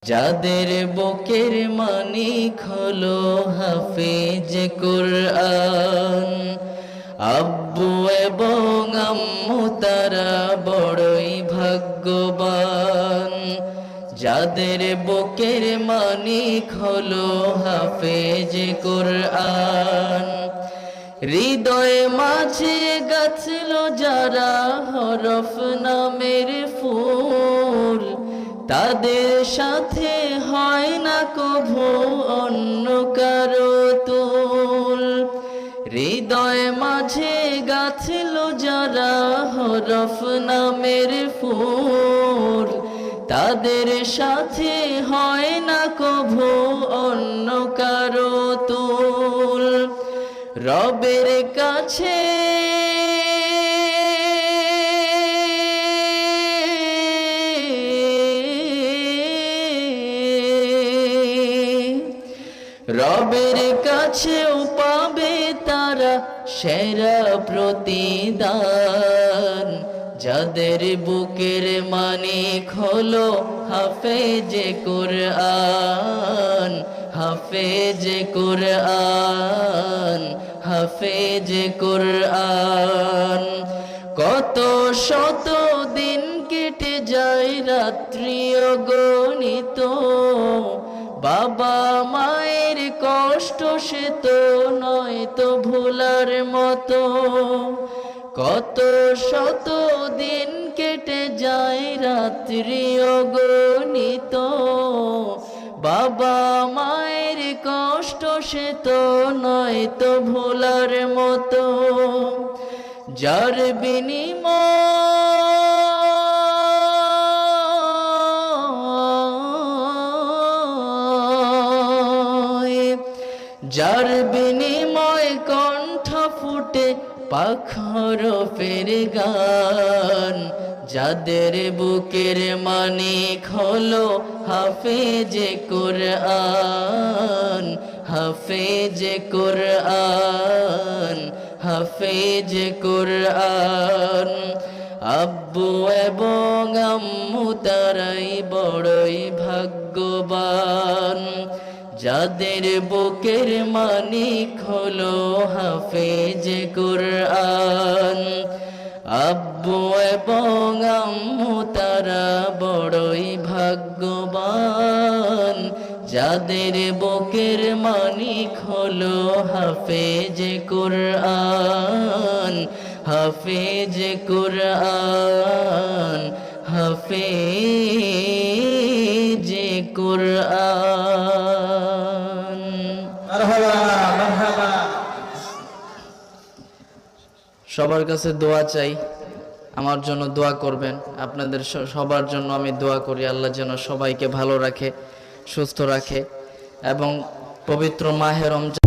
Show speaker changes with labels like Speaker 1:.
Speaker 1: যাদের বুকের মানিক হলো হাফেজ কুরআন, আব্বু এবং আম্মু তারা বড়ই ভাগ্যবান। যাদের বুকের মানিক হলো হাফেজ কুরআন, হৃদয়ে মাঝে গাছল যারা হরফ নামের ফুল, তাদের সাথে হয় না কভু অন্য কারো তুল। হৃদয় মাঝে গাছল যারা হরফ নামের ফুল, তাদের সাথে হয় না কভু অন্য কারো তুল। রবের কাছে রবের কাছেও পাবে তারা সেরা প্রতিদান। যাদের বুকের মানিক হলো হাফেজ কুরআন, হাফেজ কুরআন, হাফেজ কুরআন। কত শত দিন কেটে যায় রাত্রি অগণিত, বাবা মায়ের কষ্ট সে তো নয় তো ভোলার মতো। কত শত দিন কেটে যায় রাত্রি অগণিত, বাবা মায়ের কষ্ট সে তো নয় তো ভোলার মতো। যার বিনিময় কণ্ঠ ফুটে পাখর ফের গান। যাদের বুকের মানিক হলো হাফেজ কুরআন, হাফেজ কুরআন, হাফেজ কুরআন। আব্বু এবং আম্মু তারাই বড়ই ভাগ্যবান। যাদের বুকের মানিক হলো হাফেজ কুরআন, আব্বু এবং আম্মু তারা বড়ই ভাগ্যবান। যাদের বুকের মানিক হলো হাফেজ কুরআন, হাফেজ কুরআন, হাফেজ কুরআন।
Speaker 2: মারহাবা মারহাবা।
Speaker 1: সবার কাছে দোয়া চাই, আমার জন্য দোয়া করবেন। আপনাদের সবার জন্য আমি দোয়া করি, আল্লাহ যেন সবাইকে ভালো রাখে, সুস্থ রাখে এবং পবিত্র মাহে রমজান